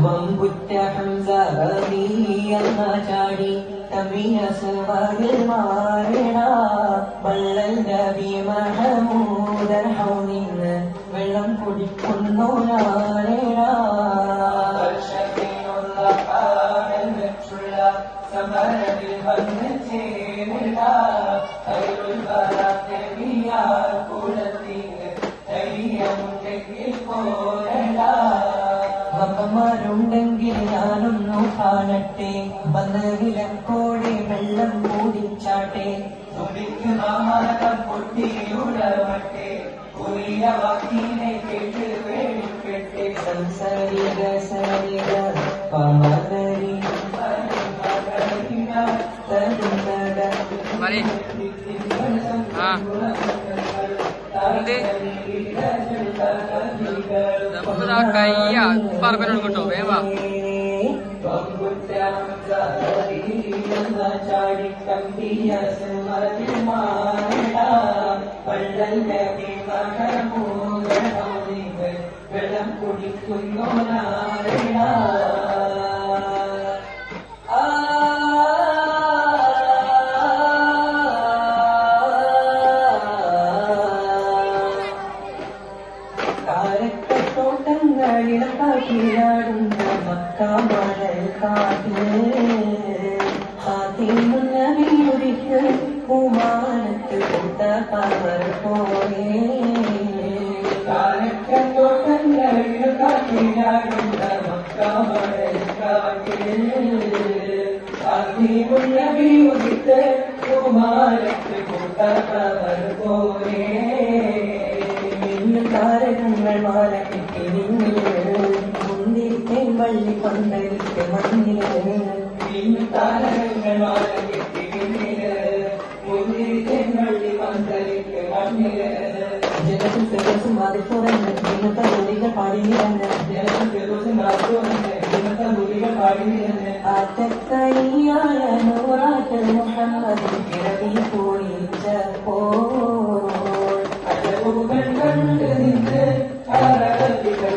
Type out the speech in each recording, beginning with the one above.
വമ്പുറ്റ ഹംസീയടി തമിഴസുവരിൽ മാറിട വള്ളൽ നബി മഹമൂദർ ഹൗനിന്ന് വെള്ളം കുടിക്കുന്നു നാളിട വർഷത്തിനുള്ള കാടൽ വെച്ചുള്ള സമരത്തിൽ വന്ന് ചേരിട കൈരുൾ വരാത്തവിയാർ കുളത്തിന് ധൈര്യമുണ്ടെങ്കിൽ പോരട വമ്മമാരുണ്ടെങ്കിൽ ഞാനൊന്നു കാണട്ടെ വന്ന് വിലക്കോടെ വെള്ളം കൂടിച്ചാട്ടെ തുടിക്കുമാമരം പൊട്ടിയുടവട്ടെ ഉയര വാക്കിനെ കേട്ട് പേടിപ്പെട്ട് സംസരിക സരിക പമകരി കയ്യ പറമ്പനോട് കിട്ടോ വേവാ വെള്ളം കുടിക്കുന്നു ിലാടുന്ന മക്കാമടൽ കാട്ടിമുന്നറിയുരിക്ക് കുമാരത്ത് കൊണ്ട പവർ പോലെ കാലത്തോട്ടങ്ങളിൽ കാട്ടിലാടുന്ന മക്കാമടൽ കാട്ടിമുന്നറിയുരിക്ക് കുമാരത്ത് കൊണ്ട പവർ പോലെ താരകങ്ങൾ മാല കിട്ടി മുന്തിരിക്കൻ വള്ളി കൊണ്ടരിക്ക് മണ്ണില് താരകങ്ങൾ മാല കിട്ടി മുന്തിരിക്കൻ വള്ളി കൊണ്ടരിക്ക് മണ്ണില് ജലസും ഫിറോസും മാറിപ്പോറന്ന് ഇന്നത്തെ മുടികൾ പാടിയിരുന്ന് ജലസും ഫിറോസും മാറിപ്പോറന്ന് ഇന്നത്തെ മുടികൾ പാടിയിരുന്ന് ആറ്റക്കയ്യായ നൂറാറ്റ് മുഹമ്മദ് പിറവി പോയിച്ചപ്പോ കണ്ട് നിന്ന് അറബികൾ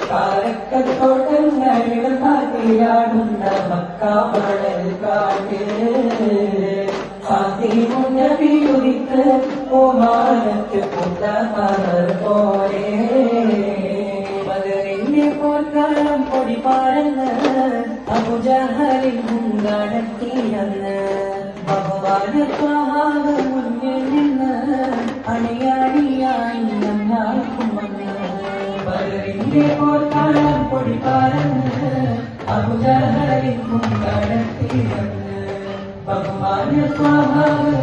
കാരക്കത്തോട്ടങ്ങളിൽ കാട്ടിലാടുന്ന മക്കാമടൽ കാട്ടിമുന്നറിയുരിക്ക് കുമാരത്ത് കൊണ്ട പവർ പോലെ മദറിന്റെ പോർക്കാലം പൊടി പാടുന്ന അബുജഹലിൽ മുൻകടത്തിയെന്ന് ബഹുമാന മുന്നിൽ നിന്ന് അണിയാണിയായി ഞങ്ങൾക്കും വന്ന് ബദറിന്റെ പോർക്കാലം പൊടി പാടുന്ന അബുജഹലിൽ മുൻകടത്തിയെന്ന് ബഹുമാന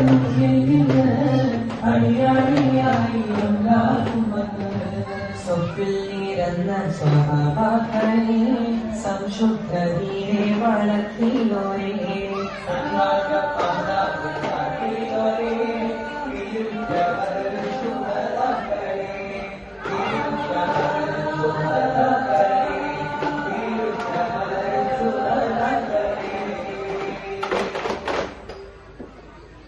മുന്നിൽ നിന്ന് അണിയാണിയായി ഞങ്ങൾക്കും വന്ന് സ്വപ്പിൽ നിരന്ന സ്വഭാവങ്ങളെ സംശുദ്ധ ധീരെ വളർത്തിയോരേ